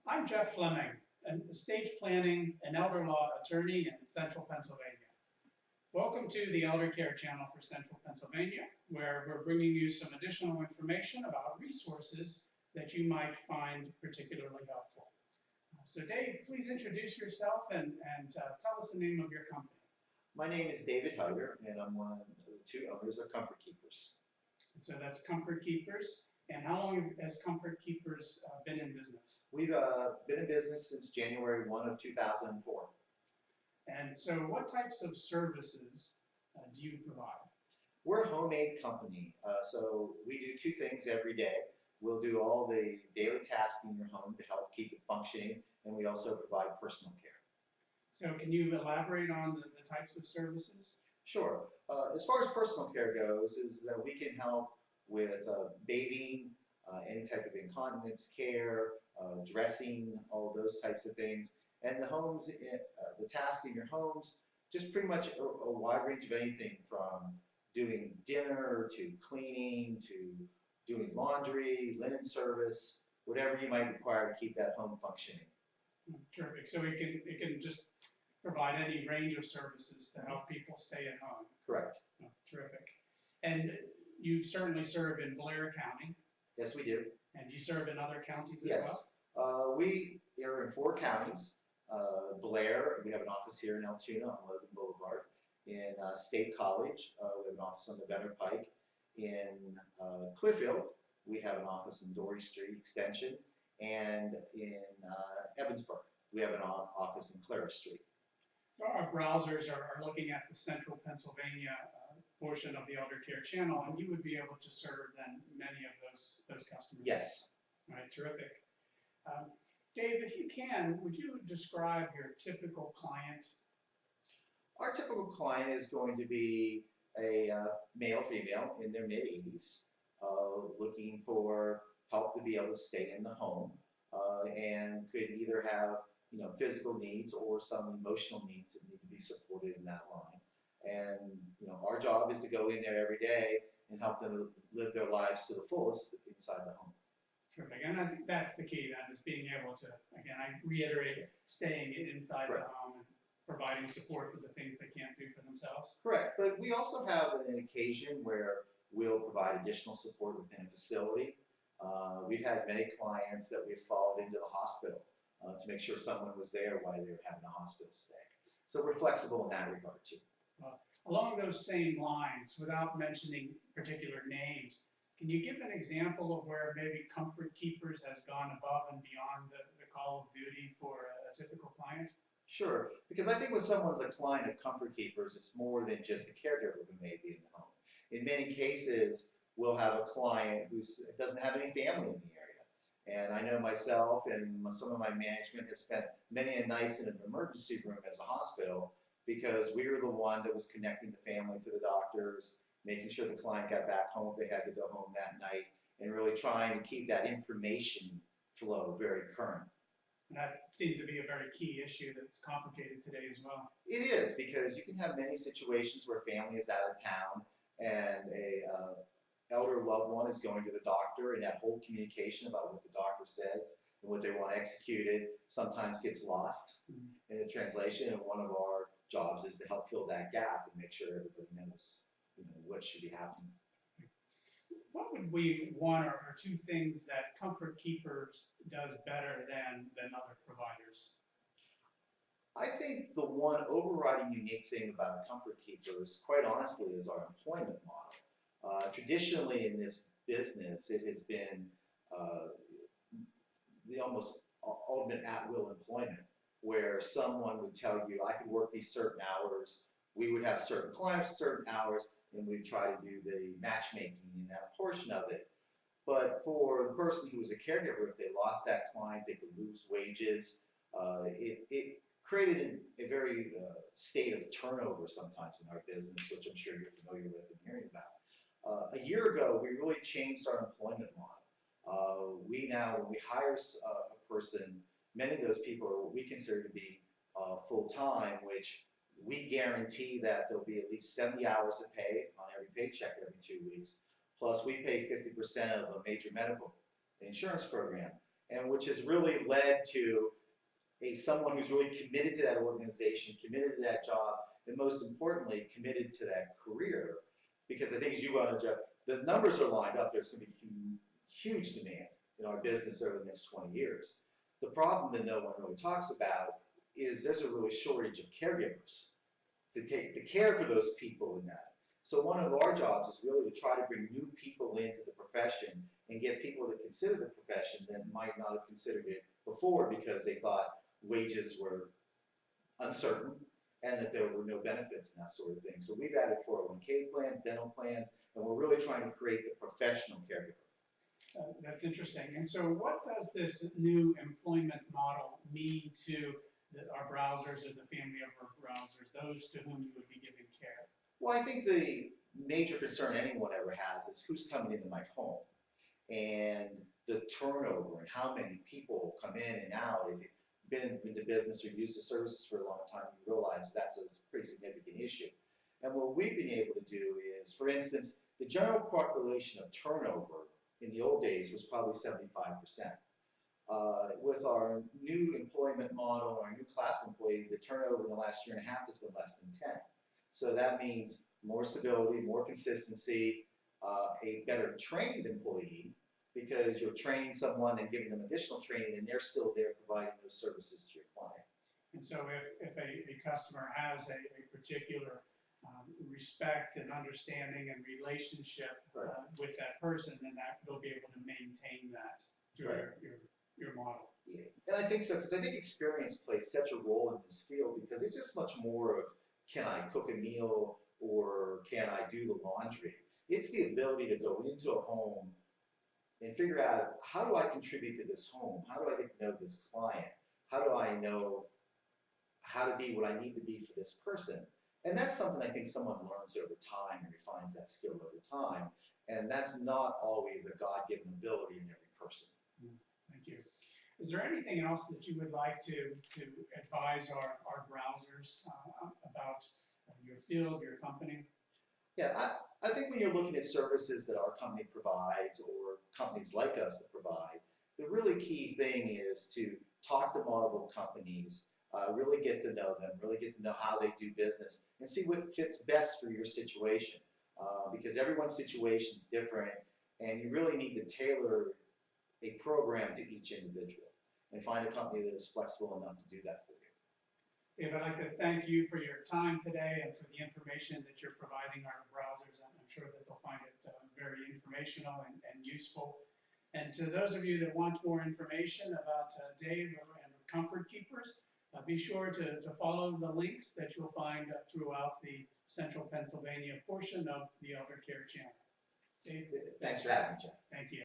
I'm Jeff Fleming, an estate planning and elder law attorney in Central Pennsylvania. Welcome to the Elder Care channel for Central Pennsylvania, where we're bringing you some additional information about resources that you might find particularly helpful. So Dave, please introduce yourself and tell us the name of your company. My name is David Hellyer, and I'm one of the two owners of Comfort Keepers. So that's Comfort Keepers. And how long has Comfort Keepers been in business? We've been in business since January 1 of 2004. And so what types of services do you provide? We're a homemade company, so we do two things every day. We'll do all the daily tasks in your home to help keep it functioning, and we also provide personal care. So can you elaborate on the types of services? Sure. As far as personal care goes, is that we can help with bathing, any type of incontinence care, dressing, all those types of things. And the homes, the tasks in your homes, just pretty much a wide range of anything from doing dinner to cleaning to doing laundry, linen service, whatever you might require to keep that home functioning. Terrific. So it can just provide any range of services to help people stay at home. Correct. Oh, terrific. And you certainly serve in Blair County. Yes, we do. And you serve in other counties as Yes. well? We are in 4 counties. Blair, we have an office here in Altoona on Logan Boulevard. In State College, we have an office on the Benner Pike. In Clearfield, we have an office in Dorey Street Extension. And in Evansburg, we have an office in Clara Street. So our browsers are looking at the Central Pennsylvania portion of the Elder Care channel, and you would be able to serve then many of those customers. Yes. All right, terrific. Dave, if you can, would you describe your typical client? Our typical client is going to be a male, female in their mid-80s, looking for help to be able to stay in the home, and could either have physical needs or some emotional needs that need to be supported in that line. And our job is to go in there every day and help them live their lives to the fullest inside the home. Terrific. And I think that's the key then, is being able to, again, I reiterate, staying inside the home and providing support for the things they can't do for themselves. Correct. But we also have an occasion where we'll provide additional support within a facility. We've had many clients that we've followed into the hospital to make sure someone was there while they were having a hospital stay. So we're flexible in that regard too. Along those same lines, without mentioning particular names, can you give an example of where maybe Comfort Keepers has gone above and beyond the call of duty for a typical client? Sure, because I think when someone's a client of Comfort Keepers, it's more than just a caregiver who may be in the home. In many cases, we'll have a client who doesn't have any family in the area. And I know myself and some of my management have spent many nights in an emergency room as a hospital because we were the one that was connecting the family to the doctors, making sure the client got back home if they had to go home that night, and really trying to keep that information flow very current. And that seems to be a very key issue that's complicated today as well. It is, because you can have many situations where family is out of town and a elder loved one is going to the doctor, and that whole communication about what the doctor says and what they want executed sometimes gets lost in the translation, and one of our jobs is to help fill that gap and make sure everybody knows what should be happening. What would we one or two things that Comfort Keepers does better than other providers? I think the one overriding unique thing about Comfort Keepers, quite honestly, is our employment model. Traditionally in this business, it has been the almost ultimate at-will employment, where someone would tell you, I could work these certain hours, we would have certain clients, certain hours, and we'd try to do the matchmaking in that portion of it. But for the person who was a caregiver, if they lost that client, they could lose wages. It created a very state of turnover sometimes in our business, which I'm sure you're familiar with and hearing about. A year ago, we really changed our employment model. We now, when we hire a person, many of those people are what we consider to be full-time, which we guarantee that there'll be at least 70 hours of pay on every paycheck every 2 weeks. Plus, we pay 50% of a major medical insurance program. and which has really led to someone who's really committed to that organization, committed to that job, and most importantly, committed to that career. Because I think as you well know, Jeff, the numbers are lined up. There's going to be huge demand in our business over the next 20 years. The problem that no one really talks about is there's a really shortage of caregivers to take the care for those people in that. So one of our jobs is really to try to bring new people into the profession and get people to consider the profession that might not have considered it before because they thought wages were uncertain and that there were no benefits and that sort of thing. So we've added 401k plans, dental plans, and we're really trying to create the professional caregiver. That's interesting. And so what does this new employment model mean to our browsers or the family of our browsers, those to whom you would be giving care? Well, I think the major concern anyone ever has is who's coming into my home and the turnover and how many people come in and out. If you've been in the business or used the services for a long time, you realize that's a pretty significant issue. And what we've been able to do is, for instance, the general population of turnover in the old days was probably 75%. With our new employment model, our new class of employees, the turnover in the last year and a half has been less than 10. So that means more stability, more consistency, a better trained employee, because you're training someone and giving them additional training, and they're still there providing those services to your client. And so if a customer has a particular respect and understanding and relationship with that person, then they'll be able to maintain that through your model. Yeah. And I think so, because I think experience plays such a role in this field, because it's just much more of, can I cook a meal or can I do the laundry? It's the ability to go into a home and figure out, how do I contribute to this home? How do I get to know this client? How do I know how to be what I need to be for this person? And that's something I think someone learns over time and refines that skill over time. And that's not always a God-given ability in every person. Thank you. Is there anything else that you would like to advise our browsers about your field, your company? Yeah, I think when you're looking at services that our company provides or companies like us that provide, the really key thing is to talk to multiple companies, really get to know them, really get to know how they do business, and see what fits best for your situation. Because everyone's situation is different, and you really need to tailor a program to each individual and find a company that is flexible enough to do that for you. Dave, I'd like to thank you for your time today and for the information that you're providing our browsers. I'm sure that they'll find it very informational and useful. And to those of you that want more information about Dave and Comfort Keepers, be sure to follow the links that you'll find throughout the Central Pennsylvania portion of the Elder Care channel. Dave, Thanks for having me, Jeff. Thank you.